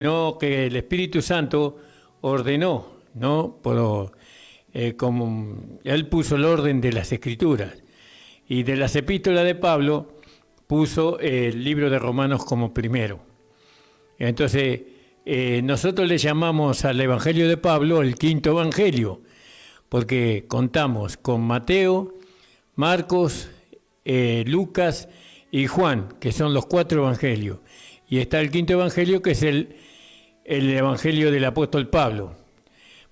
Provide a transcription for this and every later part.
No, que el Espíritu Santo ordenó, ¿no? Como él puso el orden de las Escrituras. Y de las epístolas de Pablo puso el libro de Romanos como primero. Entonces, nosotros le llamamos al Evangelio de Pablo el quinto Evangelio, porque contamos con Mateo, Marcos, Lucas y Juan, que son los 4 evangelios. Y está el quinto evangelio, que es el evangelio del apóstol Pablo.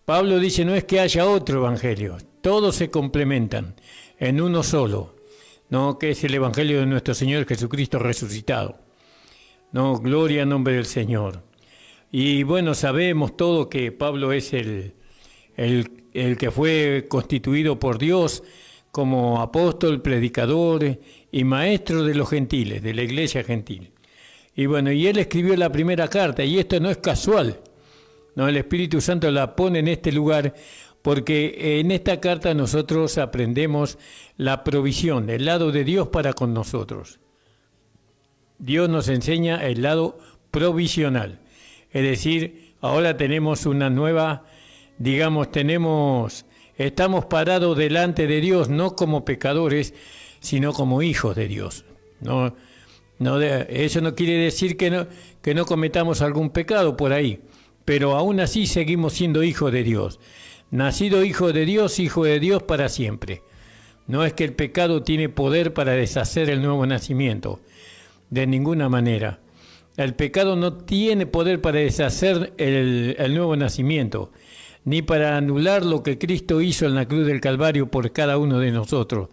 Pablo dice, no es que haya otro evangelio, todos se complementan en uno solo, ¿no? Que es el evangelio de nuestro Señor Jesucristo resucitado. No, gloria al nombre del Señor. Y bueno, sabemos todo que Pablo es el que fue constituido por Dios como apóstol, predicador y maestro de los gentiles, de la iglesia gentil. Y bueno, y él escribió la primera carta, y esto no es casual, ¿no? El Espíritu Santo la pone en este lugar porque en esta carta nosotros aprendemos la provisión, el lado de Dios para con nosotros. Dios nos enseña el lado provisional, es decir, ahora tenemos una nueva, estamos parados delante de Dios, no como pecadores, sino como hijos de Dios, ¿no? Eso no quiere decir que no cometamos algún pecado por ahí, pero aún así seguimos siendo hijos de Dios. Nacido hijo de Dios para siempre. No es que el pecado tiene poder para deshacer el nuevo nacimiento, de ninguna manera. El pecado no tiene poder para deshacer el nuevo nacimiento, ni para anular lo que Cristo hizo en la cruz del Calvario por cada uno de nosotros,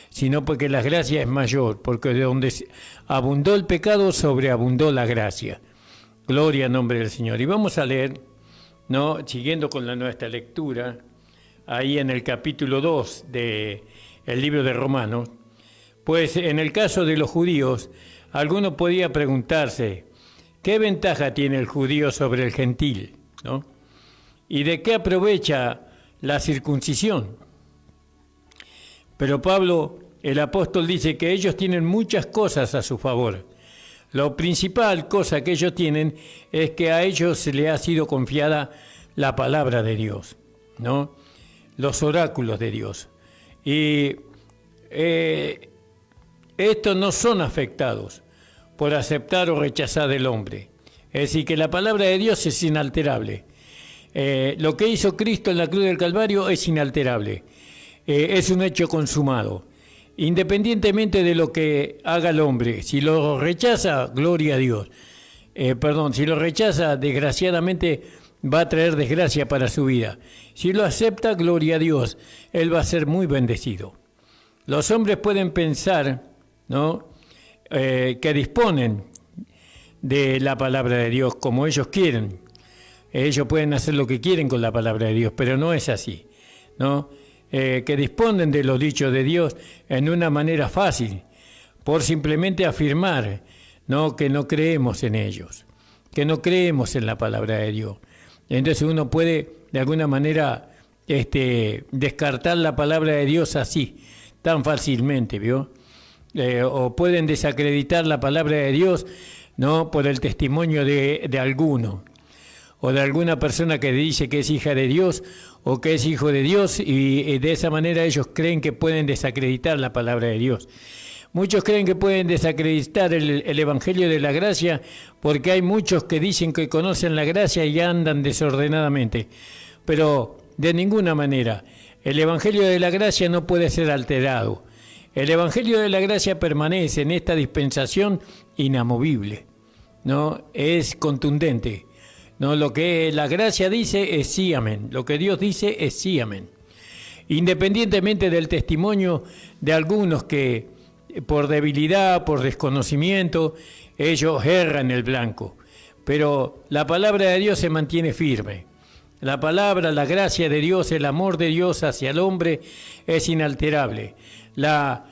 sino porque la gracia es mayor, porque de donde abundó el pecado, sobreabundó la gracia. Gloria al nombre del Señor. Y vamos a leer, ¿no? Siguiendo con nuestra lectura, ahí en el capítulo 2 del libro de Romanos, pues en el caso de los judíos, alguno podía preguntarse, ¿qué ventaja tiene el judío sobre el gentil, ¿no? ¿Y de qué aprovecha la circuncisión? Pero Pablo, el apóstol, dice que ellos tienen muchas cosas a su favor. La principal cosa que ellos tienen es que a ellos se les ha sido confiada la palabra de Dios, ¿no? Los oráculos de Dios. Y estos no son afectados por aceptar o rechazar del hombre. Es decir, que la palabra de Dios es inalterable. Lo que hizo Cristo en la cruz del Calvario es inalterable. Es un hecho consumado, independientemente de lo que haga el hombre. Si lo rechaza, gloria a Dios. Si lo rechaza, desgraciadamente va a traer desgracia para su vida. Si lo acepta, gloria a Dios, él va a ser muy bendecido. Los hombres pueden pensar, ¿no? Que disponen de la palabra de Dios como ellos quieren. Ellos pueden hacer lo que quieren con la palabra de Dios, pero no es así, ¿no? Que disponen de los dichos de Dios en una manera fácil, por simplemente afirmar, ¿no? Que no creemos en ellos, que no creemos en la palabra de Dios. Entonces uno puede de alguna manera descartar la palabra de Dios así, tan fácilmente, ¿vio? O pueden desacreditar la palabra de Dios, ¿no? Por el testimonio de alguno, o de alguna persona que dice que es hija de Dios o que es hijo de Dios, y de esa manera ellos creen que pueden desacreditar la palabra de Dios. Muchos creen que pueden desacreditar el Evangelio de la gracia porque hay muchos que dicen que conocen la gracia y andan desordenadamente, pero de ninguna manera. El Evangelio de la gracia no puede ser alterado. El Evangelio de la gracia permanece en esta dispensación inamovible, ¿no? Es contundente. No, lo que la gracia dice es sí, amén. Lo que Dios dice es sí, amén. Independientemente del testimonio de algunos que por debilidad, por desconocimiento, ellos erran el blanco. Pero la palabra de Dios se mantiene firme. La palabra, la gracia de Dios, el amor de Dios hacia el hombre es inalterable. La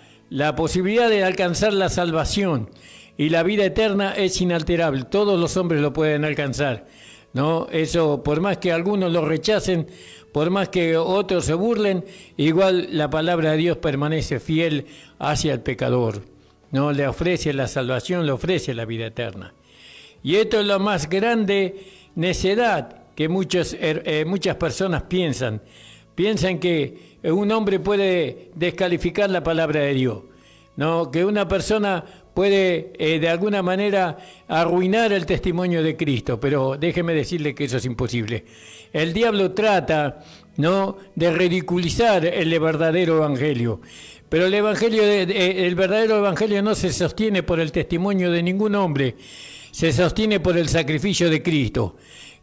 posibilidad de alcanzar la salvación y la vida eterna es inalterable. Todos los hombres lo pueden alcanzar, ¿no? Eso, por más que algunos lo rechacen, por más que otros se burlen, igual la palabra de Dios permanece fiel hacia el pecador, ¿no? Le ofrece la salvación, le ofrece la vida eterna. Y esto es la más grande necedad que muchas personas piensan. Piensan que un hombre puede descalificar la palabra de Dios, ¿no? Que una persona puede de alguna manera arruinar el testimonio de Cristo, pero déjeme decirle que eso es imposible. El diablo trata, ¿no?, de ridiculizar el verdadero evangelio, pero el verdadero evangelio no se sostiene por el testimonio de ningún hombre, se sostiene por el sacrificio de Cristo.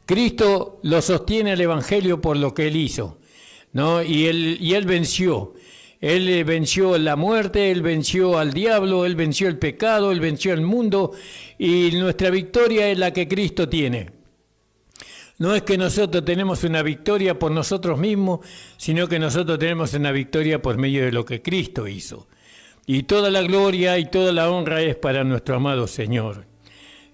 Cristo lo sostiene el evangelio por lo que él hizo, ¿no? Y él venció. Él venció la muerte, Él venció al diablo, Él venció el pecado, Él venció el mundo, y nuestra victoria es la que Cristo tiene. No es que nosotros tenemos una victoria por nosotros mismos, sino que nosotros tenemos una victoria por medio de lo que Cristo hizo. Y toda la gloria y toda la honra es para nuestro amado Señor.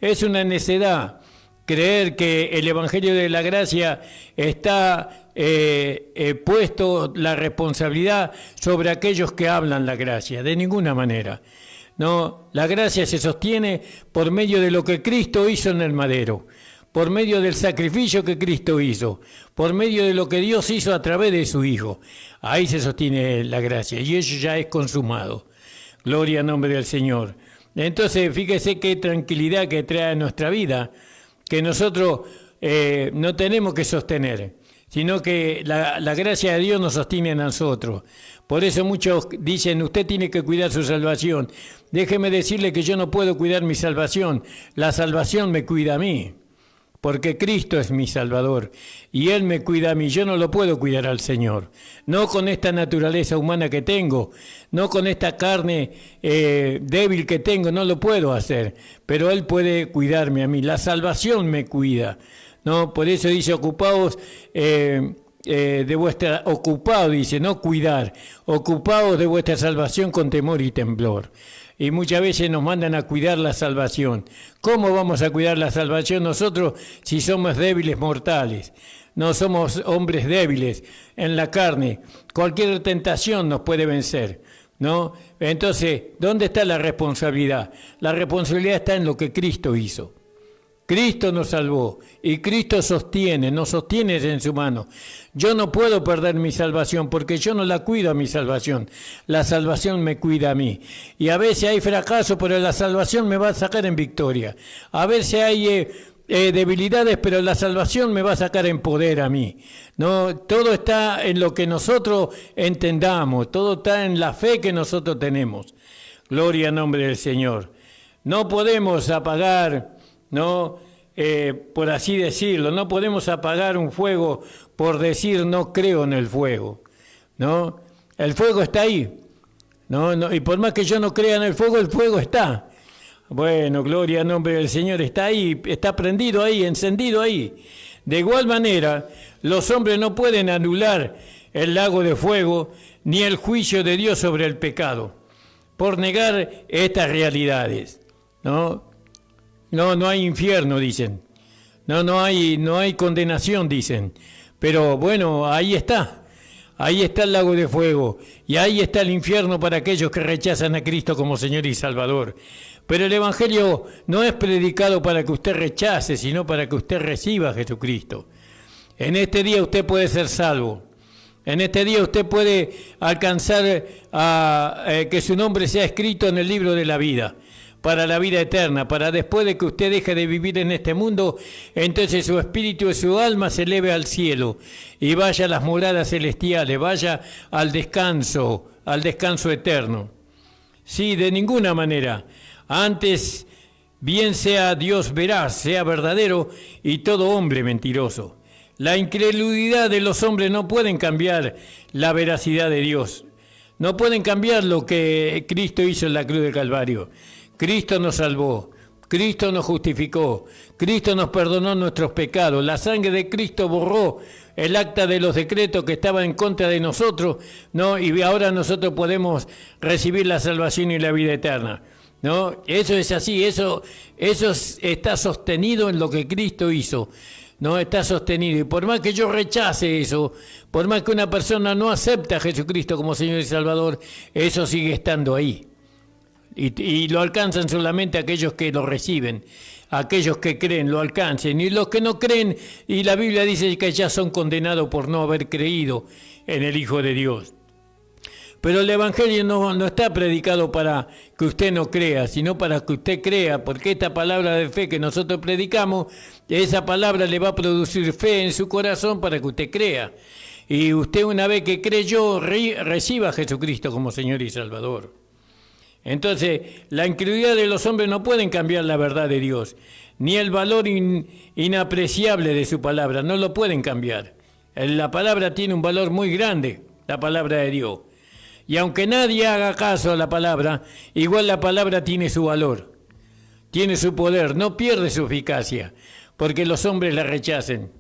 Es una necedad creer que el Evangelio de la Gracia está puesto la responsabilidad sobre aquellos que hablan la gracia, de ninguna manera. No, la gracia se sostiene por medio de lo que Cristo hizo en el madero, por medio del sacrificio que Cristo hizo, por medio de lo que Dios hizo a través de su Hijo. Ahí se sostiene la gracia y eso ya es consumado. Gloria al nombre del Señor. Entonces, fíjese qué tranquilidad que trae a nuestra vida, que nosotros no tenemos que sostener, sino que la gracia de Dios nos sostiene a nosotros. Por eso muchos dicen, usted tiene que cuidar su salvación. Déjeme decirle que yo no puedo cuidar mi salvación, la salvación me cuida a mí, porque Cristo es mi Salvador, y Él me cuida a mí, yo no lo puedo cuidar al Señor. No con esta naturaleza humana que tengo, no con esta carne débil que tengo, no lo puedo hacer, pero Él puede cuidarme a mí, la salvación me cuida. No, por eso dice ocupaos dice, no cuidar, ocupaos de vuestra salvación con temor y temblor. Y muchas veces nos mandan a cuidar la salvación. ¿Cómo vamos a cuidar la salvación nosotros si somos débiles mortales? No somos hombres débiles en la carne. Cualquier tentación nos puede vencer, ¿no? Entonces, ¿dónde está la responsabilidad? La responsabilidad está en lo que Cristo hizo. Cristo nos salvó y Cristo nos sostiene en su mano. Yo no puedo perder mi salvación porque yo no la cuido a mi salvación. La salvación me cuida a mí. Y a veces hay fracaso, pero la salvación me va a sacar en victoria. A veces hay debilidades, pero la salvación me va a sacar en poder a mí. No, todo está en lo que nosotros entendamos, todo está en la fe que nosotros tenemos. Gloria al nombre del Señor. No podemos apagar, ¿no? Por así decirlo, no podemos apagar un fuego por decir no creo en el fuego, ¿no? El fuego está ahí, ¿no? Y por más que yo no crea en el fuego está. Bueno, gloria al nombre del Señor, está ahí, está prendido ahí, encendido ahí. De igual manera, los hombres no pueden anular el lago de fuego ni el juicio de Dios sobre el pecado por negar estas realidades, ¿no? No hay infierno, dicen. No hay condenación, dicen. Pero bueno, ahí está el lago de fuego. Y ahí está el infierno para aquellos que rechazan a Cristo como Señor y Salvador. Pero el Evangelio no es predicado para que usted rechace, sino para que usted reciba a Jesucristo. En este día usted puede ser salvo. En este día usted puede alcanzar a que su nombre sea escrito en el libro de la vida, para la vida eterna, para después de que usted deje de vivir en este mundo, entonces su espíritu y su alma se eleve al cielo y vaya a las moradas celestiales, vaya al descanso eterno. Sí, de ninguna manera. Antes, bien sea Dios veraz, sea verdadero, y todo hombre mentiroso. La incredulidad de los hombres no pueden cambiar la veracidad de Dios. No pueden cambiar lo que Cristo hizo en la cruz del Calvario. Cristo nos salvó, Cristo nos justificó, Cristo nos perdonó nuestros pecados, la sangre de Cristo borró el acta de los decretos que estaba en contra de nosotros, ¿no? Y ahora nosotros podemos recibir la salvación y la vida eterna, ¿no? Eso es así, eso está sostenido en lo que Cristo hizo, ¿no? Está sostenido. Y por más que yo rechace eso, por más que una persona no acepte a Jesucristo como Señor y Salvador, eso sigue estando ahí. Y lo alcanzan solamente aquellos que lo reciben, aquellos que creen lo alcancen, y los que no creen, y la Biblia dice que ya son condenados por no haber creído en el Hijo de Dios. Pero el Evangelio no está predicado para que usted no crea, sino para que usted crea, porque esta palabra de fe que nosotros predicamos, esa palabra le va a producir fe en su corazón para que usted crea. Y usted, una vez que creyó, reciba a Jesucristo como Señor y Salvador. Entonces, la incredulidad de los hombres no pueden cambiar la verdad de Dios, ni el valor inapreciable de su palabra, no lo pueden cambiar. La palabra tiene un valor muy grande, la palabra de Dios. Y aunque nadie haga caso a la palabra, igual la palabra tiene su valor, tiene su poder, no pierde su eficacia, porque los hombres la rechacen,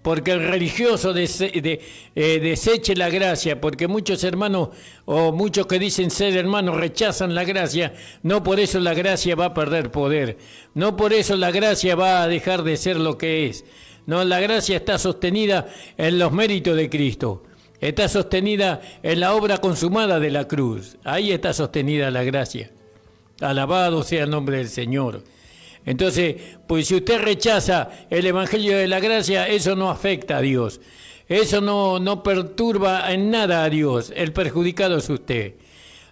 porque el religioso deseche la gracia, porque muchos hermanos o muchos que dicen ser hermanos rechazan la gracia, no por eso la gracia va a perder poder, no por eso la gracia va a dejar de ser lo que es. No, la gracia está sostenida en los méritos de Cristo. Está sostenida en la obra consumada de la cruz. Ahí está sostenida la gracia. Alabado sea el nombre del Señor. Entonces, pues si usted rechaza el Evangelio de la gracia, eso no afecta a Dios. Eso no perturba en nada a Dios. El perjudicado es usted.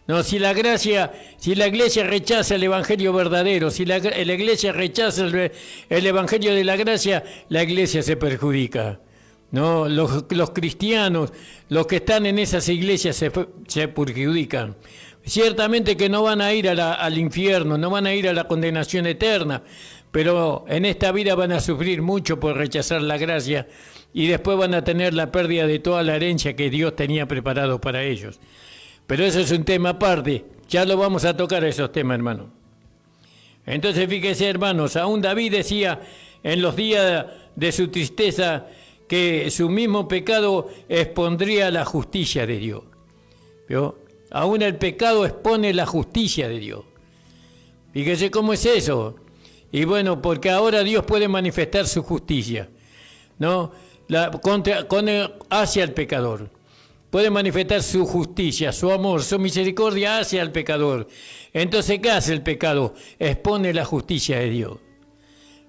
No, si la iglesia rechaza el Evangelio verdadero, si la iglesia rechaza el Evangelio de la gracia, la iglesia se perjudica. No, los cristianos, los que están en esas iglesias se perjudican. Ciertamente que no van a ir al infierno, no van a ir a la condenación eterna, pero en esta vida van a sufrir mucho por rechazar la gracia y después van a tener la pérdida de toda la herencia que Dios tenía preparado para ellos. Pero eso es un tema aparte, ya lo vamos a tocar esos temas, hermano. Entonces fíjese, hermanos, aún David decía en los días de su tristeza que su mismo pecado expondría la justicia de Dios. ¿Vio? Aún el pecado expone la justicia de Dios. Fíjese cómo es eso. Y bueno, porque ahora Dios puede manifestar su justicia, ¿no? Hacia el pecador. Puede manifestar su justicia, su amor, su misericordia hacia el pecador. Entonces, ¿qué hace el pecado? Expone la justicia de Dios.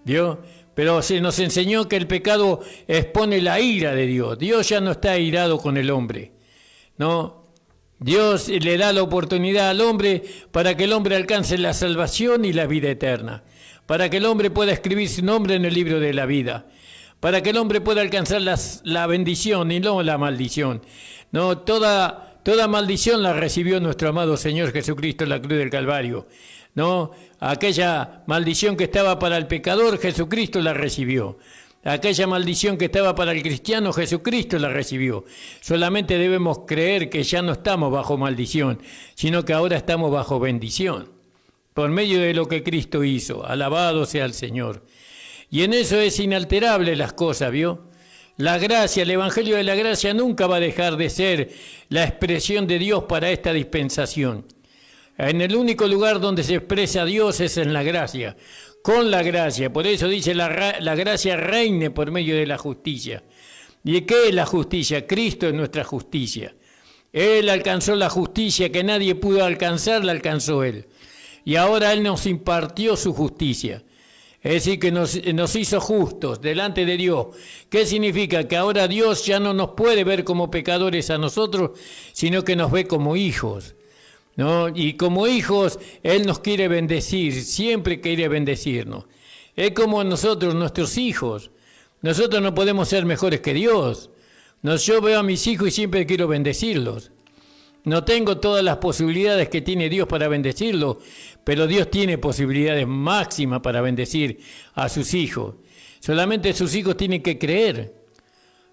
¿Vio? Pero se nos enseñó que el pecado expone la ira de Dios. Dios ya no está airado con el hombre, ¿no? Dios le da la oportunidad al hombre para que el hombre alcance la salvación y la vida eterna, para que el hombre pueda escribir su nombre en el libro de la vida, para que el hombre pueda alcanzar la bendición y no la maldición. No, toda maldición la recibió nuestro amado Señor Jesucristo en la cruz del Calvario. No, aquella maldición que estaba para el pecador, Jesucristo la recibió. Aquella maldición que estaba para el cristiano, Jesucristo la recibió. Solamente debemos creer que ya no estamos bajo maldición, sino que ahora estamos bajo bendición, por medio de lo que Cristo hizo. Alabado sea el Señor. Y en eso es inalterable las cosas, ¿vio? La gracia, el Evangelio de la gracia nunca va a dejar de ser la expresión de Dios para esta dispensación. En el único lugar donde se expresa Dios es en la gracia, con la gracia. Por eso dice la gracia reine por medio de la justicia. ¿Y qué es la justicia? Cristo es nuestra justicia. Él alcanzó la justicia que nadie pudo alcanzar, la alcanzó Él. Y ahora Él nos impartió su justicia. Es decir, que nos hizo justos delante de Dios. ¿Qué significa? Que ahora Dios ya no nos puede ver como pecadores a nosotros, sino que nos ve como hijos, ¿no? Y como hijos, Él nos quiere bendecir, siempre quiere bendecirnos. Es como nosotros, nuestros hijos. Nosotros no podemos ser mejores que Dios. Yo veo a mis hijos y siempre quiero bendecirlos. No tengo todas las posibilidades que tiene Dios para bendecirlos, pero Dios tiene posibilidades máximas para bendecir a sus hijos. Solamente sus hijos tienen que creer.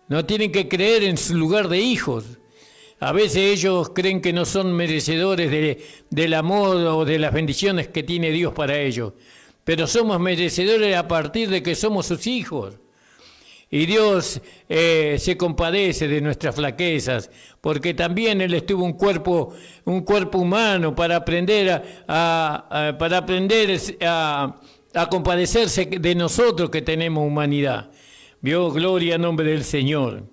No tienen que creer en su lugar de hijos. A veces ellos creen que no son merecedores del amor o de las bendiciones que tiene Dios para ellos. Pero somos merecedores a partir de que somos sus hijos. Y Dios se compadece de nuestras flaquezas, porque también Él estuvo un cuerpo humano para aprender a compadecerse de nosotros que tenemos humanidad. ¿Vio? Gloria al nombre del Señor.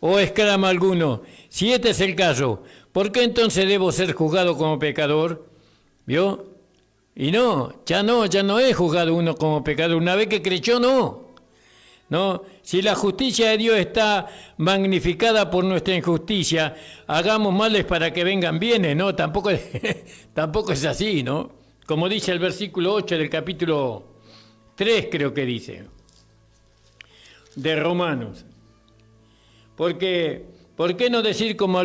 O exclama alguno, si este es el caso, ¿por qué entonces debo ser juzgado como pecador? ¿Vio? Y ya no es juzgado uno como pecador. Una vez que creyó, no. Si la justicia de Dios está magnificada por nuestra injusticia, hagamos males para que vengan bienes, ¿no? Tampoco es así, ¿no? Como dice el versículo 8 del capítulo 3, creo que dice, de Romanos. Porque, ¿por qué no decir como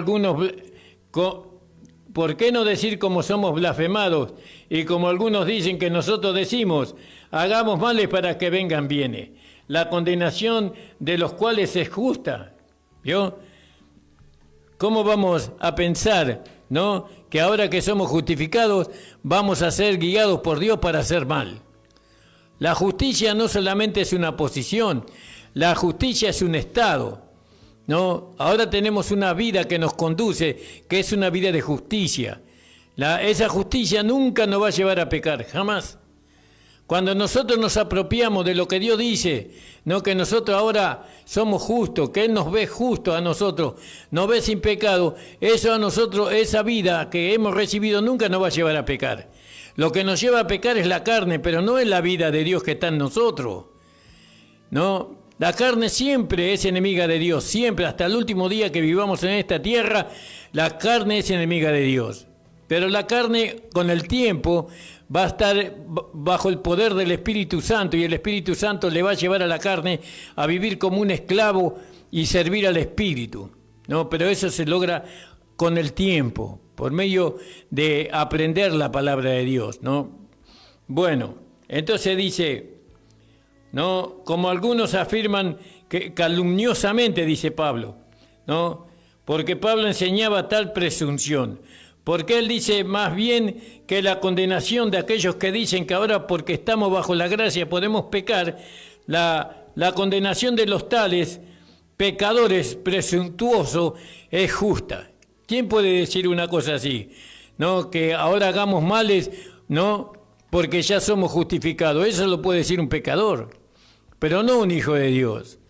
¿por qué no decir como somos blasfemados y como algunos dicen que nosotros decimos, hagamos males para que vengan bienes? La condenación de los cuales es justa. ¿Vio? ¿Cómo vamos a pensar, no, que ahora que somos justificados vamos a ser guiados por Dios para hacer mal? La justicia no solamente es una posición, la justicia es un estado. ¿No? Ahora tenemos una vida que nos conduce, que es una vida de justicia. Esa justicia nunca nos va a llevar a pecar, jamás. Cuando nosotros nos apropiamos de lo que Dios dice, no que nosotros ahora somos justos, que Él nos ve justo a nosotros, nos ve sin pecado, eso a nosotros, esa vida que hemos recibido nunca nos va a llevar a pecar. Lo que nos lleva a pecar es la carne, pero no es la vida de Dios que está en nosotros. ¿No? La carne siempre es enemiga de Dios, siempre, hasta el último día que vivamos en esta tierra, la carne es enemiga de Dios. Pero la carne, con el tiempo, va a estar bajo el poder del Espíritu Santo, y el Espíritu Santo le va a llevar a la carne a vivir como un esclavo y servir al Espíritu, ¿no? Pero eso se logra con el tiempo, por medio de aprender la palabra de Dios, ¿no? Bueno, entonces dice, ¿no? Como algunos afirman que calumniosamente, dice Pablo, ¿no? Porque Pablo enseñaba tal presunción. Porque él dice más bien que la condenación de aquellos que dicen que ahora porque estamos bajo la gracia podemos pecar, la condenación de los tales pecadores presuntuosos es justa. ¿Quién puede decir una cosa así? ¿No? Que ahora hagamos males, ¿no? Porque ya somos justificados. Eso lo puede decir un pecador, pero no un hijo de Dios.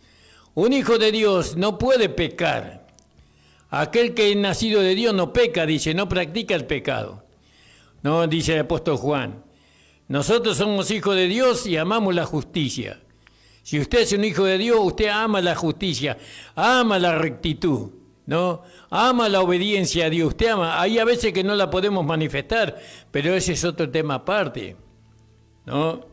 Un hijo de Dios no puede pecar. Aquel que es nacido de Dios no peca, dice, no practica el pecado. No, dice el apóstol Juan. Nosotros somos hijos de Dios y amamos la justicia. Si usted es un hijo de Dios, usted ama la justicia, ama la rectitud, ¿no? Ama la obediencia a Dios. Usted ama. Hay a veces que no la podemos manifestar, pero ese es otro tema aparte, ¿no?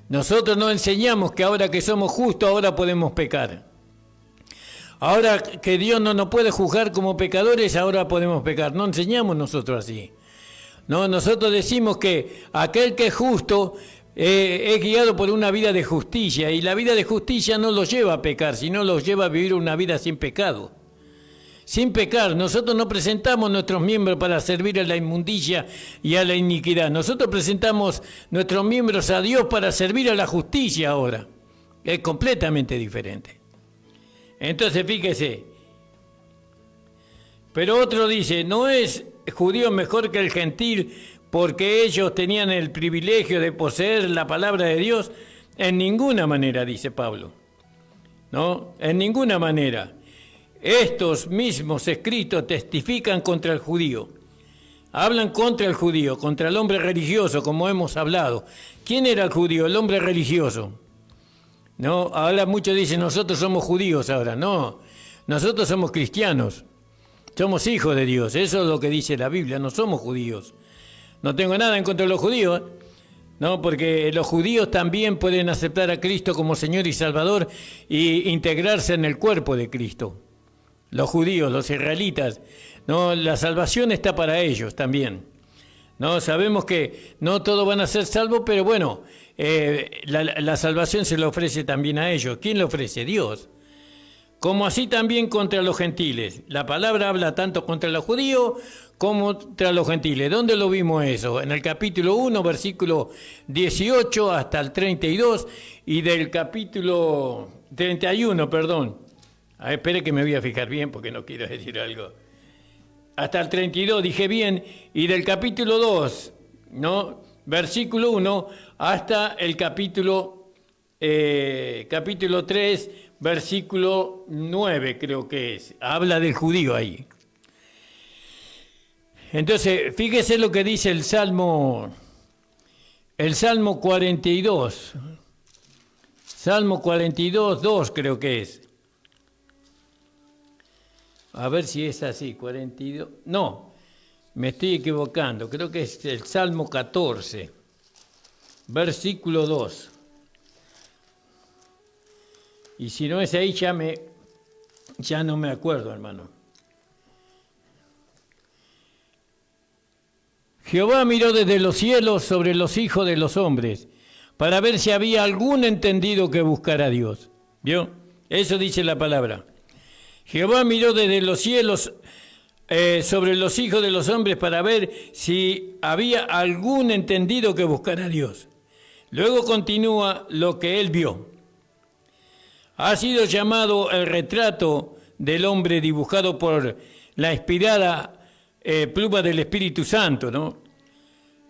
Nosotros no enseñamos que ahora que somos justos, ahora podemos pecar. Ahora que Dios no nos puede juzgar como pecadores, ahora podemos pecar. No enseñamos nosotros así. No, nosotros decimos que aquel que es justo es guiado por una vida de justicia, y la vida de justicia no los lleva a pecar, sino los lleva a vivir una vida sin pecado. Sin pecar, nosotros no presentamos nuestros miembros para servir a la inmundicia y a la iniquidad. Nosotros presentamos nuestros miembros a Dios para servir a la justicia ahora. Es completamente diferente. Entonces, fíjese. Pero otro dice, ¿no es judío mejor que el gentil porque ellos tenían el privilegio de poseer la palabra de Dios? En ninguna manera, dice Pablo. ¿No? En ninguna manera. Estos mismos escritos testifican contra el judío. Hablan contra el judío, contra el hombre religioso, como hemos hablado. ¿Quién era el judío? El hombre religioso. No, ahora muchos dicen, nosotros somos judíos ahora. No, nosotros somos cristianos. Somos hijos de Dios. Eso es lo que dice la Biblia. No somos judíos. No tengo nada en contra de los judíos, no, porque los judíos también pueden aceptar a Cristo como Señor y Salvador y integrarse en el cuerpo de Cristo. Los judíos, los israelitas, no, la salvación está para ellos también. No, sabemos que no todos van a ser salvos, pero bueno, la salvación se le ofrece también a ellos. ¿Quién le ofrece? Dios. Como así también contra los gentiles. La palabra habla tanto contra los judíos como contra los gentiles. ¿Dónde lo vimos eso? En el capítulo 1, versículo 18 hasta el 32, y del capítulo 31, perdón. Espere que me voy a fijar bien porque no quiero decir algo. Hasta el 32 dije bien, y del capítulo 2, ¿no? Versículo 1 hasta el capítulo 3, versículo 9 creo que es. Habla del judío ahí. Entonces, fíjese lo que dice el Salmo 42. Salmo 42, 2 creo que es. A ver si es así, 42. No, me estoy equivocando. Creo que es el Salmo 14, versículo 2. Y si no es ahí, ya no me acuerdo, hermano. Jehová miró desde los cielos sobre los hijos de los hombres, para ver si había algún entendido que buscara a Dios. ¿Vio? Eso dice la palabra. Jehová miró desde los cielos sobre los hijos de los hombres para ver si había algún entendido que buscara a Dios. Luego continúa lo que él vio. Ha sido llamado el retrato del hombre dibujado por la inspirada pluma del Espíritu Santo, ¿no?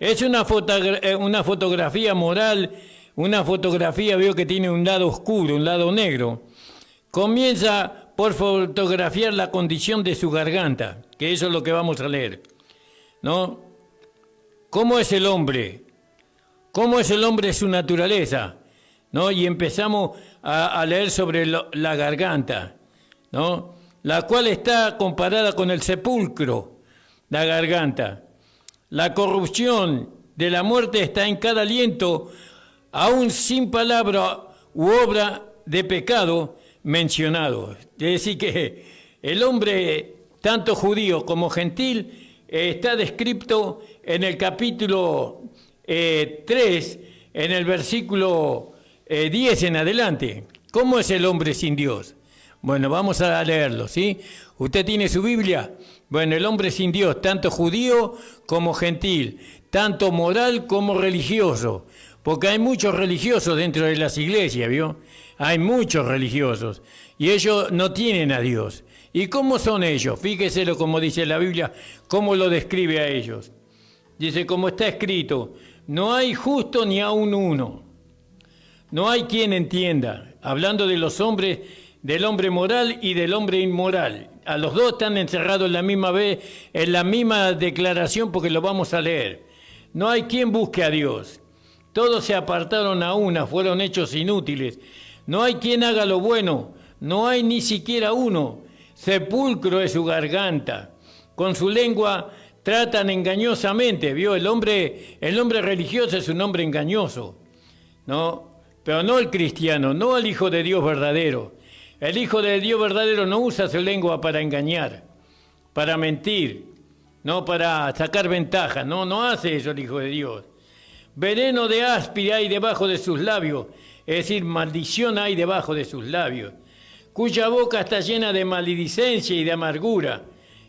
Es una fotografía moral, una fotografía, veo que tiene un lado oscuro, un lado negro. Comienza por fotografiar la condición de su garganta, que eso es lo que vamos a leer, ¿no? ¿Cómo es el hombre? ¿Cómo es el hombre su naturaleza? ¿No? Y empezamos a leer sobre la garganta, ¿no? La cual está comparada con el sepulcro, la garganta. La corrupción de la muerte está en cada aliento, aún sin palabra u obra de pecado mencionado. Es decir, que el hombre, tanto judío como gentil, está descrito en el capítulo 3, en el versículo 10 en adelante. ¿Cómo es el hombre sin Dios? Bueno, vamos a leerlo, ¿sí? ¿Usted tiene su Biblia? Bueno, el hombre sin Dios, tanto judío como gentil, tanto moral como religioso, porque hay muchos religiosos dentro de las iglesias, ¿vio? Hay muchos religiosos y ellos no tienen a Dios. ¿Y cómo son ellos? Fíjeselo como dice la Biblia, cómo lo describe a ellos. Dice, como está escrito, no hay justo ni aun uno. No hay quien entienda. Hablando de los hombres, del hombre moral y del hombre inmoral. A los dos están encerrados en la misma vez, en la misma declaración, porque lo vamos a leer. No hay quien busque a Dios. Todos se apartaron a una, fueron hechos inútiles. No hay quien haga lo bueno, no hay ni siquiera uno. Sepulcro es su garganta. Con su lengua tratan engañosamente, ¿vio? El hombre religioso es un hombre engañoso, ¿no? Pero no el cristiano, no el Hijo de Dios verdadero. El Hijo de Dios verdadero no usa su lengua para engañar, para mentir, no para sacar ventaja, no hace eso el Hijo de Dios. Veneno de áspide hay debajo de sus labios, es decir, maldición hay debajo de sus labios, cuya boca está llena de maledicencia y de amargura.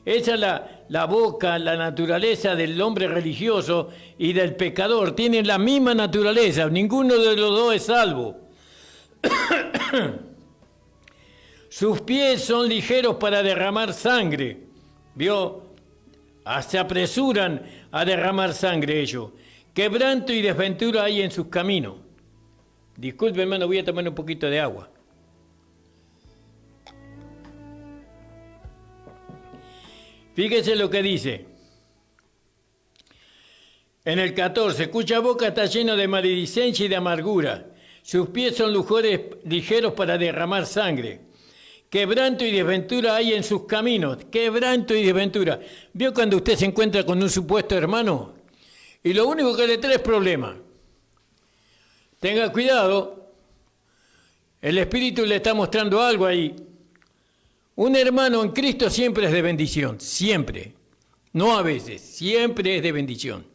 Esa es la boca, la naturaleza del hombre religioso y del pecador. Tienen la misma naturaleza, ninguno de los dos es salvo. Sus pies son ligeros para derramar sangre. ¿Vio? Se apresuran a derramar sangre ellos. Quebranto y desventura hay en sus caminos. Disculpe, hermano, voy a tomar un poquito de agua. Fíjese lo que dice. En el 14, cuya boca está llena de maledicencia y de amargura. Sus pies son ligeros para derramar sangre. Quebranto y desventura hay en sus caminos. Quebranto y desventura. ¿Vio cuando usted se encuentra con un supuesto hermano? Y lo único que le trae es problema. Tenga cuidado. El Espíritu le está mostrando algo ahí. Un hermano en Cristo siempre es de bendición. Siempre. No a veces. Siempre es de bendición.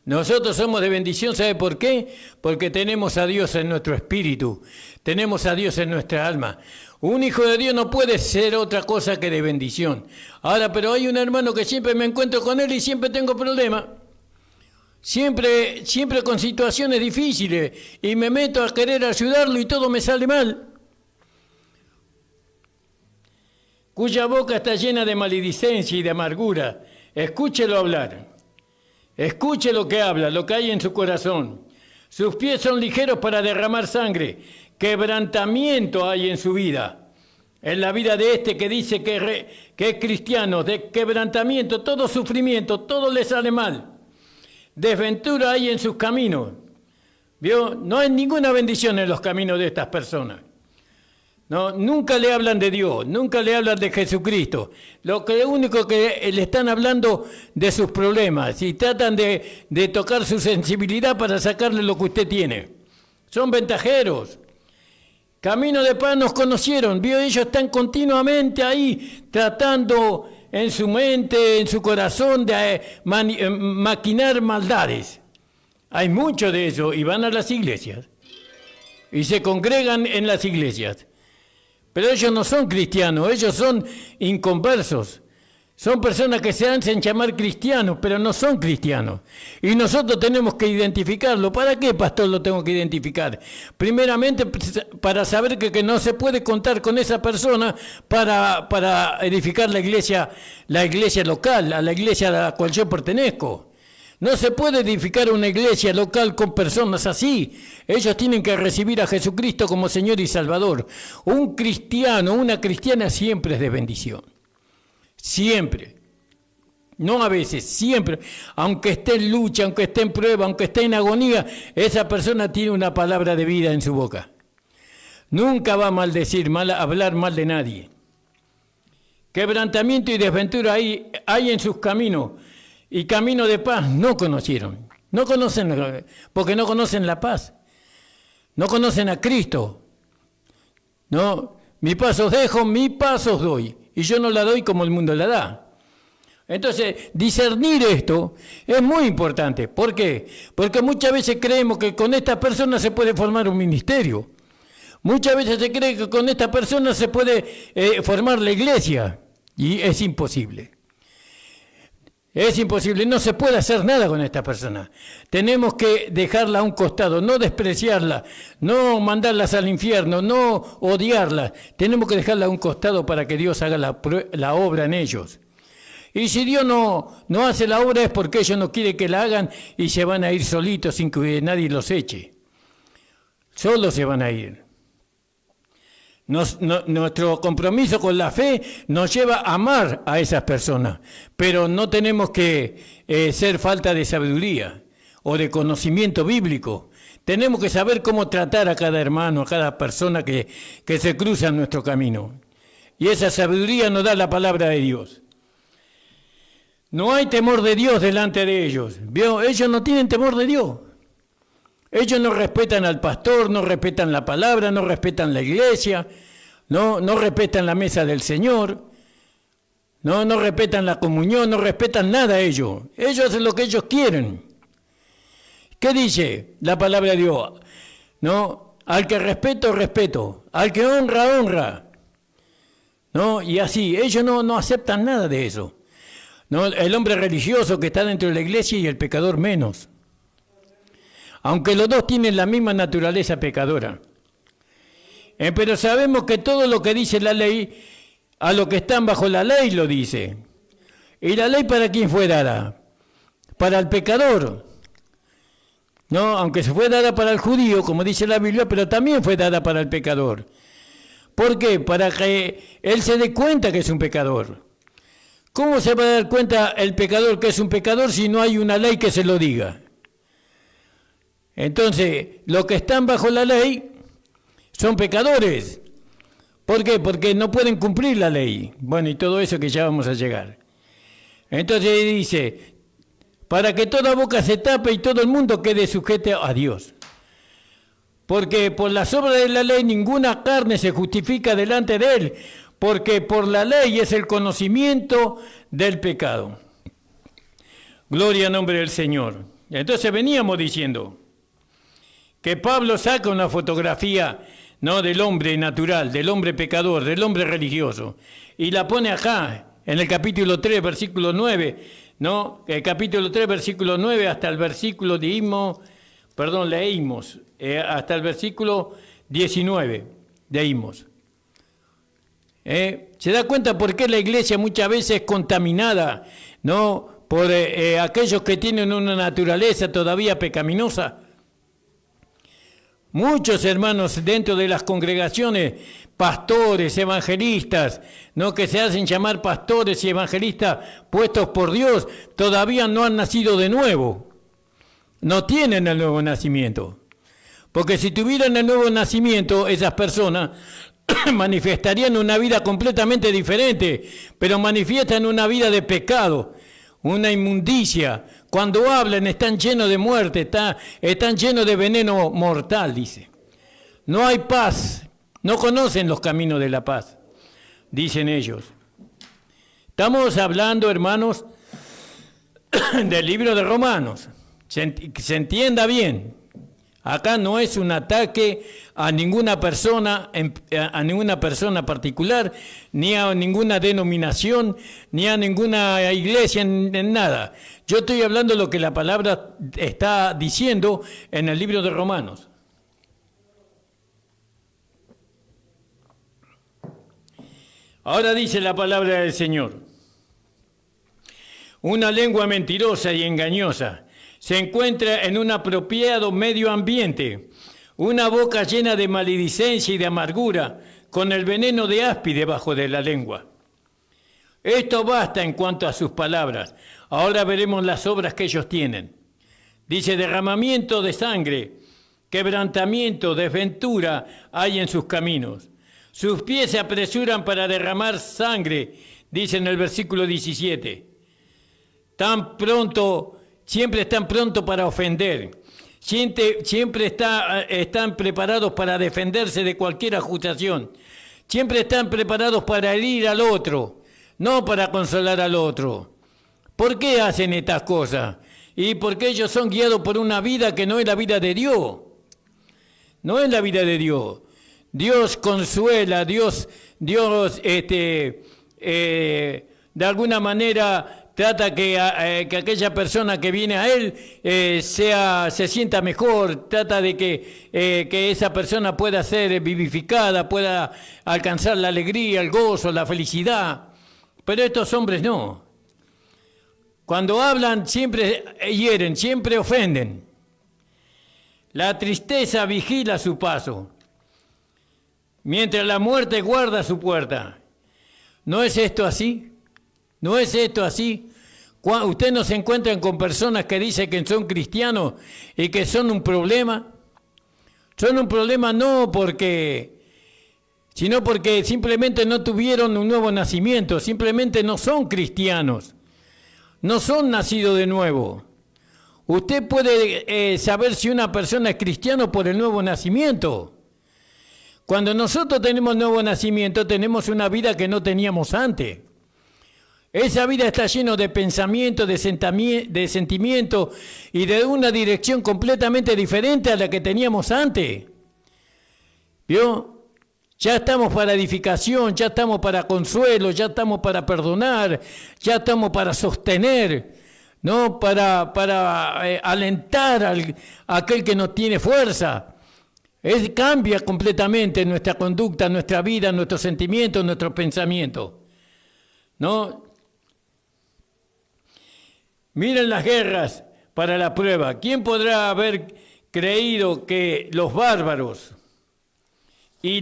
Nosotros somos de bendición, ¿sabe por qué? Porque tenemos a Dios en nuestro espíritu, tenemos a Dios en nuestra alma. Un hijo de Dios no puede ser otra cosa que de bendición. Ahora, pero hay un hermano que siempre me encuentro con él y siempre tengo problemas. Siempre con situaciones difíciles y me meto a querer ayudarlo y todo me sale mal. Cuya boca está llena de maledicencia y de amargura. Escúchelo hablar. Escuche lo que habla, lo que hay en su corazón. Sus pies son ligeros para derramar sangre. Quebrantamiento hay en su vida. en la vida de este que dice que es cristiano, de quebrantamiento, todo sufrimiento, todo le sale mal. Desventura hay en sus caminos. ¿Vio? No hay ninguna bendición en los caminos de estas personas. No, nunca le hablan de Dios, nunca le hablan de Jesucristo. Lo único que le están hablando de sus problemas y tratan de tocar su sensibilidad para sacarle lo que usted tiene. Son ventajeros. Camino de paz nos conocieron, ¿vio? Ellos están continuamente ahí tratando en su mente, en su corazón de maquinar maldades. Hay mucho de eso y van a las iglesias y se congregan en las iglesias. Pero ellos no son cristianos, ellos son inconversos. Son personas que se hacen llamar cristianos, pero no son cristianos. Y nosotros tenemos que identificarlo. ¿Para qué, pastor, lo tengo que identificar? Primeramente, para saber que no se puede contar con esa persona para edificar la iglesia local, a la iglesia a la cual yo pertenezco. No se puede edificar una iglesia local con personas así. Ellos tienen que recibir a Jesucristo como Señor y Salvador. Un cristiano, una cristiana siempre es de bendición. Siempre. No a veces, siempre. Aunque esté en lucha, aunque esté en prueba, aunque esté en agonía, esa persona tiene una palabra de vida en su boca. Nunca va a maldecir, hablar mal de nadie. Quebrantamiento y desventura hay en sus caminos. Y camino de paz no conocieron. No conocen, porque no conocen la paz. No conocen a Cristo. No, mi paz os dejo, mi paz os doy. Y yo no la doy como el mundo la da. Entonces, discernir esto es muy importante. ¿Por qué? Porque muchas veces creemos que con esta persona se puede formar un ministerio. Muchas veces se cree que con esta persona se puede formar la iglesia. Y es imposible. Es imposible, no se puede hacer nada con esta persona. Tenemos que dejarla a un costado, no despreciarla, no mandarlas al infierno, no odiarla. Tenemos que dejarla a un costado para que Dios haga la obra en ellos. Y si Dios no hace la obra es porque ellos no quieren que la hagan y se van a ir solitos sin que nadie los eche. Solos se van a ir. Nuestro compromiso con la fe nos lleva a amar a esas personas, pero no tenemos que ser falta de sabiduría o de conocimiento bíblico. Tenemos que saber cómo tratar a cada hermano, a cada persona que se cruza en nuestro camino. Y esa sabiduría nos da la palabra de Dios. No hay temor de Dios delante de ellos. ¿Vio? Ellos no tienen temor de Dios. Ellos no respetan al pastor, no respetan la palabra, no respetan la iglesia, no respetan la mesa del Señor, no respetan la comunión, no respetan nada ellos. Ellos hacen lo que ellos quieren. ¿Qué dice la palabra de Dios? ¿No? Al que respeto, respeto. Al que honra, honra. ¿No? Y así, ellos no aceptan nada de eso. ¿No? El hombre religioso que está dentro de la iglesia y el pecador menos. Aunque los dos tienen la misma naturaleza pecadora. Pero sabemos que todo lo que dice la ley, a los que están bajo la ley lo dice. ¿Y la ley para quién fue dada? Para el pecador. No, aunque se fue dada para el judío, como dice la Biblia, pero también fue dada para el pecador. ¿Por qué? Para que él se dé cuenta que es un pecador. ¿Cómo se va a dar cuenta el pecador que es un pecador si no hay una ley que se lo diga? Entonces, los que están bajo la ley son pecadores. ¿Por qué? Porque no pueden cumplir la ley. Bueno, y todo eso que ya vamos a llegar. Entonces dice, para que toda boca se tape y todo el mundo quede sujeto a Dios. Porque por las obras de la ley ninguna carne se justifica delante de Él, porque por la ley es el conocimiento del pecado. Gloria al nombre del Señor. Entonces veníamos diciendo que Pablo saca una fotografía, ¿no?, del hombre natural, del hombre pecador, del hombre religioso, y la pone acá, en el capítulo 3, versículo 9, ¿no? El capítulo 3, versículo 9, hasta el versículo leímos, hasta el versículo 19, leímos. ¿Se da cuenta por qué la iglesia muchas veces es contaminada, ¿no?, por aquellos que tienen una naturaleza todavía pecaminosa? Muchos hermanos dentro de las congregaciones pastores, evangelistas, ¿no? Que se hacen llamar pastores y evangelistas puestos por Dios, todavía no han nacido de nuevo. No tienen el nuevo nacimiento. Porque si tuvieran el nuevo nacimiento, esas personas manifestarían una vida completamente diferente, pero manifiestan una vida de pecado, una inmundicia. Cuando hablan están llenos de muerte, están llenos de veneno mortal, dice. No hay paz. No conocen los caminos de la paz, dicen ellos. Estamos hablando, hermanos, del libro de Romanos. Se entienda bien. Acá no es un ataque a ninguna persona particular, ni a ninguna denominación, ni a ninguna iglesia, en nada. Yo estoy hablando de lo que la palabra está diciendo en el libro de Romanos. Ahora dice la palabra del Señor: una lengua mentirosa y engañosa se encuentra en un apropiado medio ambiente, una boca llena de maledicencia y de amargura, con el veneno de aspi debajo de la lengua. Esto basta en cuanto a sus palabras. Ahora veremos las obras que ellos tienen. Dice: derramamiento de sangre, quebrantamiento, desventura hay en sus caminos. Sus pies se apresuran para derramar sangre, dice en el versículo 17. Siempre están prontos para ofender. Siempre están preparados para defenderse de cualquier acusación. Siempre están preparados para herir al otro, no para consolar al otro. ¿Por qué hacen estas cosas? Y porque ellos son guiados por una vida que no es la vida de Dios. No es la vida de Dios. Dios consuela, Dios de alguna manera trata que aquella persona que viene a Él se sienta mejor, trata de que esa persona pueda ser vivificada, pueda alcanzar la alegría, el gozo, la felicidad. Pero estos hombres no. Cuando hablan siempre hieren, siempre ofenden. La tristeza vigila su paso, mientras la muerte guarda su puerta. ¿No es esto así? ¿No es esto así? ¿Usted no se encuentran con personas que dicen que son cristianos y que son un problema? Son un problema sino porque simplemente no tuvieron un nuevo nacimiento, simplemente no son cristianos, no son nacidos de nuevo. Usted puede saber si una persona es cristiana por el nuevo nacimiento. Cuando nosotros tenemos nuevo nacimiento, tenemos una vida que no teníamos antes. Esa vida está llena de pensamiento, de sentimiento y de una dirección completamente diferente a la que teníamos antes. ¿Vio? Ya estamos para edificación, ya estamos para consuelo, ya estamos para perdonar, ya estamos para sostener, ¿no? Para alentar a aquel que no tiene fuerza. Cambia completamente nuestra conducta, nuestra vida, nuestros sentimientos, nuestros pensamientos, ¿no? Miren las guerras para la prueba. ¿Quién podrá haber creído que los bárbaros y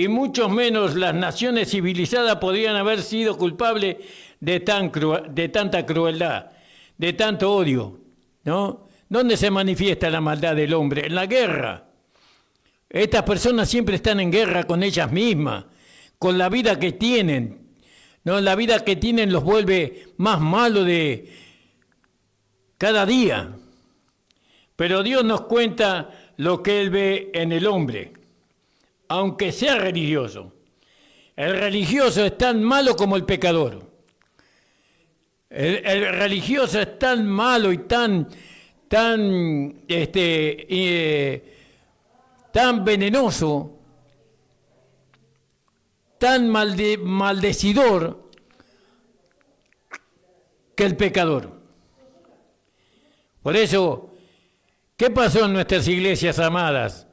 mucho menos las naciones civilizadas podrían haber sido culpables de tanta crueldad, de tanto odio, ¿no? ¿Dónde se manifiesta la maldad del hombre? En la guerra. Estas personas siempre están en guerra con ellas mismas, con la vida que tienen, ¿no? La vida que tienen los vuelve más malos de cada día. Pero Dios nos cuenta lo que Él ve en el hombre, aunque sea religioso. El religioso es tan malo como el pecador. El religioso es tan malo y tan venenoso, tan maldecidor que el pecador. Por eso, ¿qué pasó en nuestras iglesias amadas?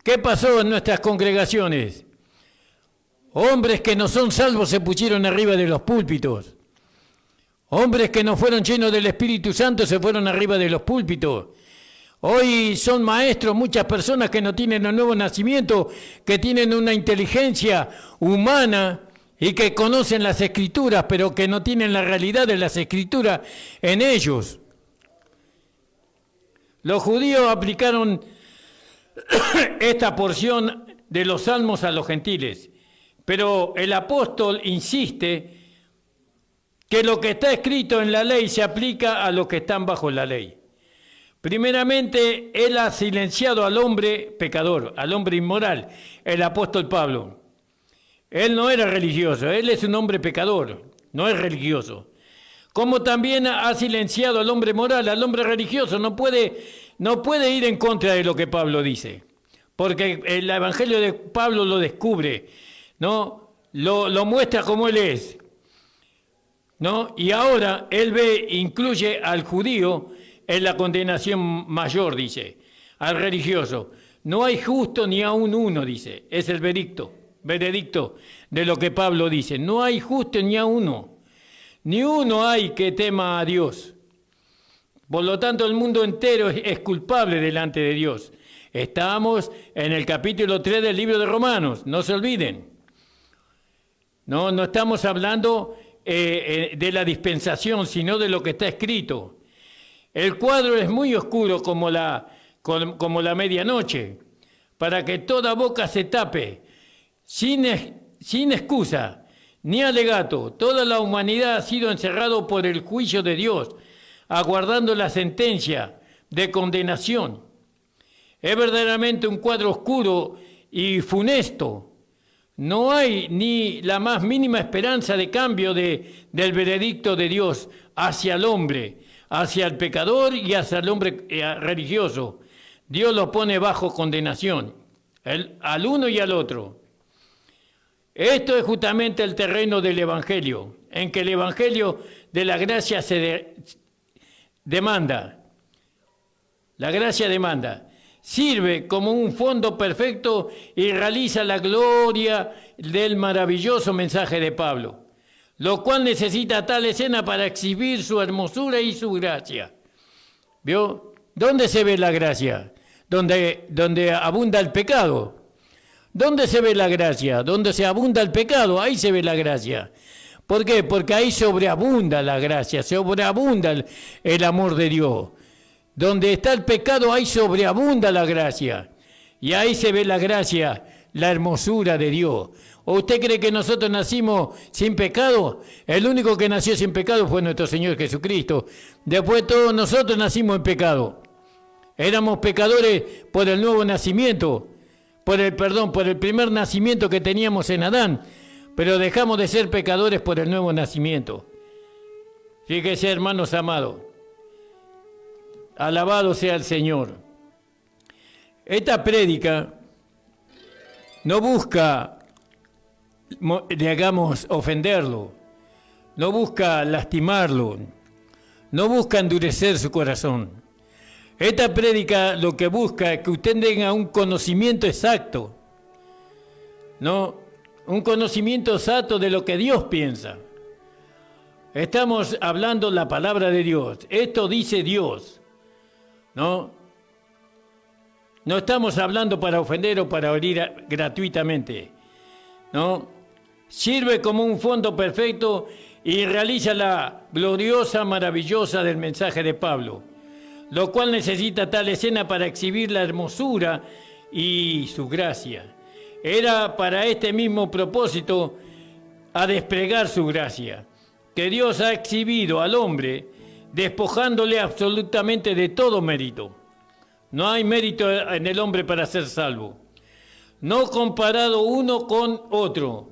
¿Qué pasó en nuestras congregaciones? Hombres que no son salvos se pusieron arriba de los púlpitos. Hombres que no fueron llenos del Espíritu Santo se fueron arriba de los púlpitos. Hoy son maestros muchas personas que no tienen el nuevo nacimiento, que tienen una inteligencia humana y que conocen las Escrituras, pero que no tienen la realidad de las Escrituras en ellos. Los judíos aplicaron esta porción de los salmos a los gentiles, pero el apóstol insiste que lo que está escrito en la ley se aplica a los que están bajo la ley. Primeramente, él ha silenciado al hombre pecador, al hombre inmoral, el apóstol Pablo. Él no era religioso, él es un hombre pecador, no es religioso. Como también ha silenciado al hombre moral, al hombre religioso, no puede ir en contra de lo que Pablo dice, porque el evangelio de Pablo lo descubre, ¿no? Lo muestra como él es, ¿no? Y ahora él incluye al judío en la condenación mayor, dice, al religioso. No hay justo ni aun uno, dice, es el veredicto de lo que Pablo dice. No hay justo ni aun uno, ni uno hay que tema a Dios. Por lo tanto, el mundo entero es culpable delante de Dios. Estamos en el capítulo 3 del libro de Romanos, no se olviden. No estamos hablando de la dispensación, sino de lo que está escrito. El cuadro es muy oscuro como la medianoche, para que toda boca se tape, sin excusa ni alegato. Toda la humanidad ha sido encerrado por el juicio de Dios, aguardando la sentencia de condenación. Es verdaderamente un cuadro oscuro y funesto. No hay ni la más mínima esperanza de cambio del veredicto de Dios hacia el hombre, hacia el pecador y hacia el hombre religioso. Dios lo pone bajo condenación, al uno y al otro. Esto es justamente el terreno del Evangelio, en que el Evangelio de la gracia demanda. La gracia demanda. Sirve como un fondo perfecto y realiza la gloria del maravilloso mensaje de Pablo, lo cual necesita tal escena para exhibir su hermosura y su gracia. ¿Vio? ¿Dónde se ve la gracia? Donde abunda el pecado. ¿Dónde se ve la gracia? Donde se abunda el pecado, ahí se ve la gracia. ¿Por qué? Porque ahí sobreabunda la gracia, sobreabunda el amor de Dios. Donde está el pecado, ahí sobreabunda la gracia. Y ahí se ve la gracia, la hermosura de Dios. ¿O usted cree que nosotros nacimos sin pecado? El único que nació sin pecado fue nuestro Señor Jesucristo. Después todos nosotros nacimos en pecado. Éramos pecadores por el nuevo nacimiento, por el primer nacimiento que teníamos en Adán, pero dejamos de ser pecadores por el nuevo nacimiento. Fíjese, hermanos amados, alabado sea el Señor. Esta prédica no busca, digamos, ofenderlo, no busca lastimarlo, no busca endurecer su corazón. Esta prédica lo que busca es que usted tenga un conocimiento exacto, ¿no? Un conocimiento exacto de lo que Dios piensa. Estamos hablando la palabra de Dios. Esto dice Dios, ¿no? No estamos hablando para ofender o para herir gratuitamente, ¿no? Sirve como un fondo perfecto y realiza la gloriosa, maravillosa del mensaje de Pablo, lo cual necesita tal escena para exhibir la hermosura y su gracia. Era para este mismo propósito a desplegar su gracia, que Dios ha exhibido al hombre, despojándole absolutamente de todo mérito. No hay mérito en el hombre para ser salvo. No comparado uno con otro,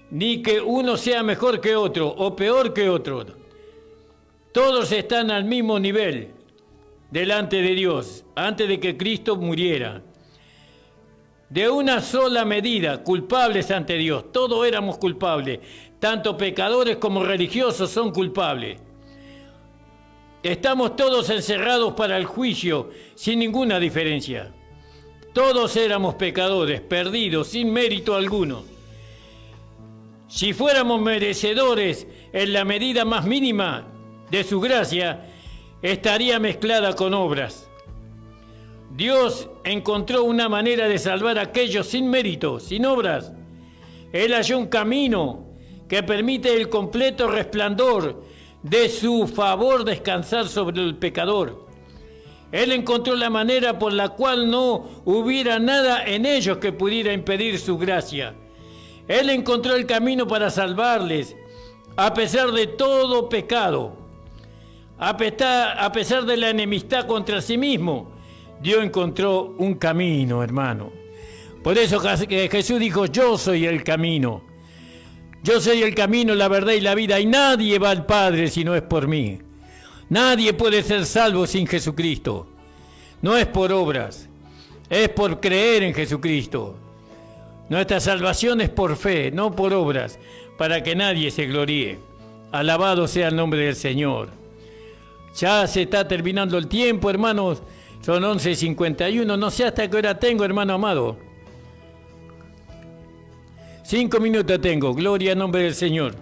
ni que uno sea mejor que otro o peor que otro. Todos están al mismo nivel delante de Dios, antes de que Cristo muriera. De una sola medida, culpables ante Dios. Todos éramos culpables. Tanto pecadores como religiosos son culpables. Estamos todos encerrados para el juicio, sin ninguna diferencia. Todos éramos pecadores, perdidos, sin mérito alguno. Si fuéramos merecedores en la medida más mínima de su gracia, estaría mezclada con obras. Dios encontró una manera de salvar a aquellos sin mérito, sin obras. Él halló un camino que permite el completo resplandor de su favor descansar sobre el pecador. Él encontró la manera por la cual no hubiera nada en ellos que pudiera impedir su gracia. Él encontró el camino para salvarles, a pesar de todo pecado, a pesar de la enemistad contra sí mismo. Dios encontró un camino, hermano. Por eso Jesús dijo, yo soy el camino. Yo soy el camino, la verdad y la vida, y nadie va al Padre si no es por mí. Nadie puede ser salvo sin Jesucristo. No es por obras, es por creer en Jesucristo. Nuestra salvación es por fe, no por obras, para que nadie se gloríe. Alabado sea el nombre del Señor. Ya se está terminando el tiempo, hermanos. Son 11:51. No sé hasta qué hora tengo, hermano amado. 5 minutos tengo. Gloria al nombre del Señor.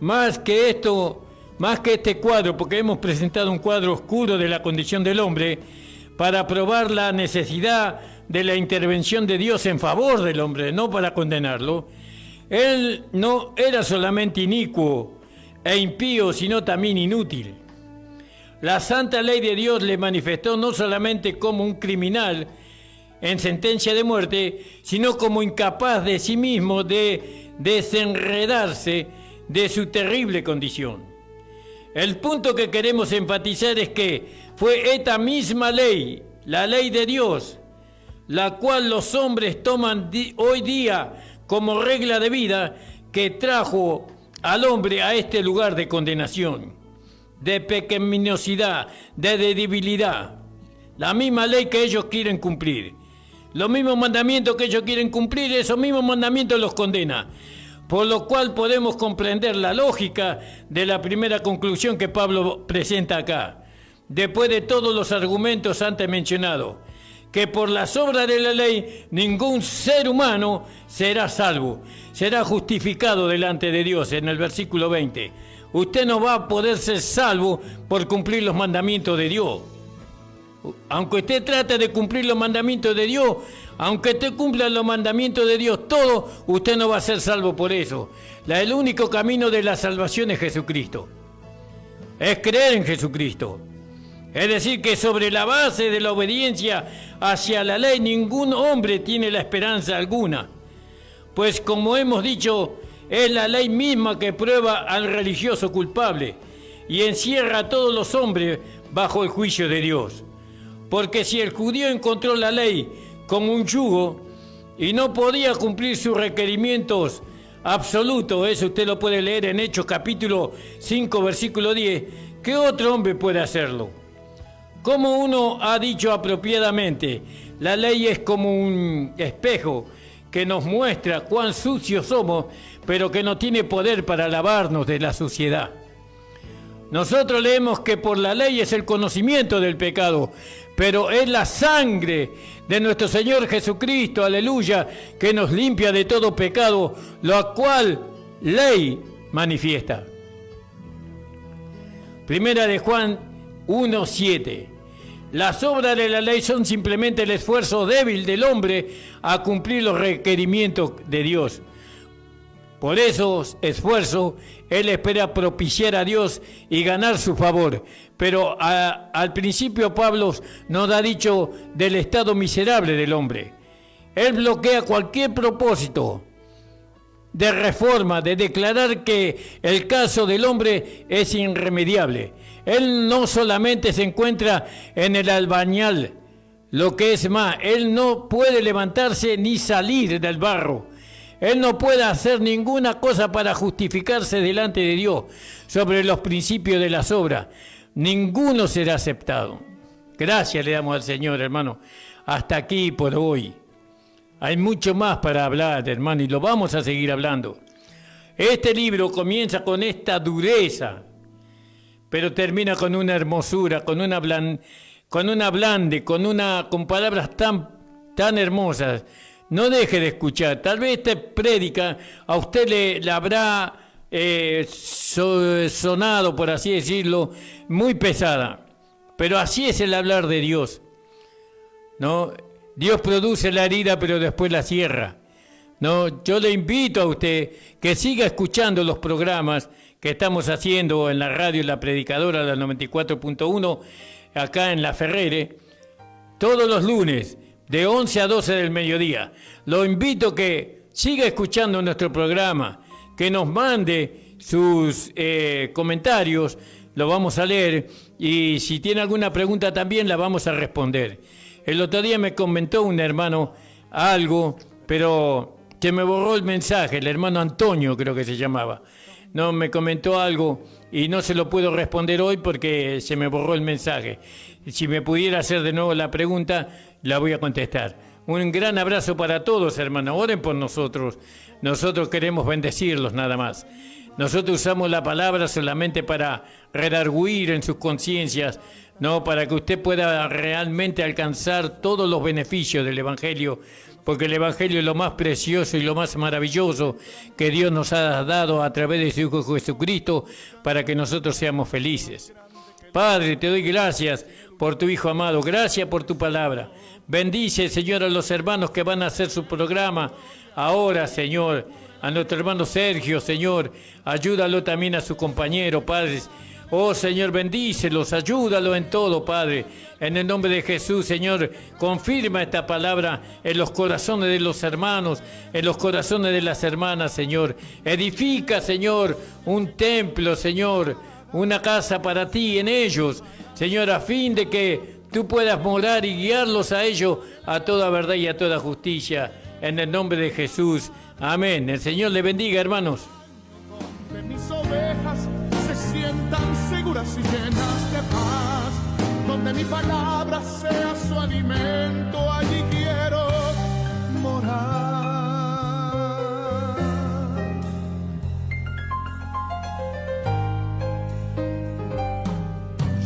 Más que este cuadro, porque hemos presentado un cuadro oscuro de la condición del hombre, para probar la necesidad de la intervención de Dios en favor del hombre, no para condenarlo. Él no era solamente inicuo e impío, sino también inútil. La santa ley de Dios le manifestó no solamente como un criminal en sentencia de muerte, sino como incapaz de sí mismo de desenredarse de su terrible condición. El punto que queremos enfatizar es que fue esta misma ley, la ley de Dios, la cual los hombres toman hoy día como regla de vida, que trajo al hombre a este lugar de condenación, de pecaminosidad, de debilidad. La misma ley que ellos quieren cumplir. Los mismos mandamientos que ellos quieren cumplir, esos mismos mandamientos los condena. Por lo cual podemos comprender la lógica de la primera conclusión que Pablo presenta acá, después de todos los argumentos antes mencionados, que por las obras de la ley ningún ser humano será salvo, será justificado delante de Dios, en el versículo 20. Usted no va a poder ser salvo por cumplir los mandamientos de Dios. Aunque usted trate de cumplir los mandamientos de Dios, aunque usted cumpla los mandamientos de Dios, todo, usted no va a ser salvo por eso. El único camino de la salvación es Jesucristo. Es creer en Jesucristo. Es decir, que sobre la base de la obediencia hacia la ley, ningún hombre tiene la esperanza alguna. Pues como hemos dicho, es la ley misma que prueba al religioso culpable y encierra a todos los hombres bajo el juicio de Dios. Porque si el judío encontró la ley como un yugo y no podía cumplir sus requerimientos absolutos, eso usted lo puede leer en Hechos capítulo 5, versículo 10, ¿qué otro hombre puede hacerlo? Como uno ha dicho apropiadamente, la ley es como un espejo que nos muestra cuán sucios somos, pero que no tiene poder para lavarnos de la suciedad. Nosotros leemos que por la ley es el conocimiento del pecado, pero es la sangre de nuestro Señor Jesucristo, aleluya, que nos limpia de todo pecado, lo cual ley manifiesta. Primera de Juan 1:7. Las obras de la ley son simplemente el esfuerzo débil del hombre a cumplir los requerimientos de Dios. Por esos esfuerzos, él espera propiciar a Dios y ganar su favor. Pero al principio Pablo nos ha dicho del estado miserable del hombre. Él bloquea cualquier propósito de reforma, de declarar que el caso del hombre es irremediable. Él no solamente se encuentra en el albañal, lo que es más, él no puede levantarse ni salir del barro. Él no puede hacer ninguna cosa para justificarse delante de Dios sobre los principios de las obras. Ninguno será aceptado. Gracias le damos al Señor, hermano. Hasta aquí por hoy. Hay mucho más para hablar, hermano, y lo vamos a seguir hablando. Este libro comienza con esta dureza, pero termina con una hermosura, con palabras tan hermosas. No deje de escuchar. Tal vez esta prédica a usted le habrá sonado, por así decirlo, muy pesada. Pero así es el hablar de Dios. ¿no? Dios produce la herida, pero después la cierra. No, yo le invito a usted que siga escuchando los programas que estamos haciendo en la radio La Predicadora, la 94.1, acá en La Ferrere, todos los lunes, de 11 a 12 del mediodía. Lo invito a que siga escuchando nuestro programa, que nos mande sus comentarios, lo vamos a leer, y si tiene alguna pregunta también la vamos a responder. El otro día me comentó un hermano algo, pero que me borró el mensaje, el hermano Antonio creo que se llamaba. No, me comentó algo y no se lo puedo responder hoy porque se me borró el mensaje. Si me pudiera hacer de nuevo la pregunta, la voy a contestar. Un gran abrazo para todos, hermano. Oren por nosotros. Nosotros queremos bendecirlos nada más. Nosotros usamos la palabra solamente para redarguir en sus conciencias, no para que usted pueda realmente alcanzar todos los beneficios del Evangelio, porque el Evangelio es lo más precioso y lo más maravilloso que Dios nos ha dado a través de su Hijo Jesucristo para que nosotros seamos felices. Padre, te doy gracias por tu Hijo amado, gracias por tu palabra. Bendice, Señor, a los hermanos que van a hacer su programa ahora, Señor. A nuestro hermano Sergio, Señor, ayúdalo también a su compañero, Padre. Oh, Señor, bendícelos, ayúdalo en todo, Padre. En el nombre de Jesús, Señor, confirma esta palabra en los corazones de los hermanos, en los corazones de las hermanas, Señor. Edifica, Señor, un templo, Señor, una casa para ti en ellos, Señor, a fin de que tú puedas morar y guiarlos a ellos a toda verdad y a toda justicia. En el nombre de Jesús. Amén. El Señor le bendiga, hermanos. Donde mis ovejas se sientan seguras y llenas de paz, donde mi palabra sea su alimento, allí quiero morar.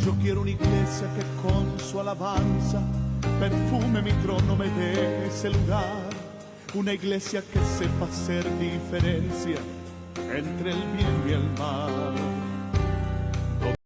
Yo quiero una iglesia que con su alabanza perfume mi trono, me dé ese lugar. Una iglesia que sepa hacer diferencia entre el bien y el mal.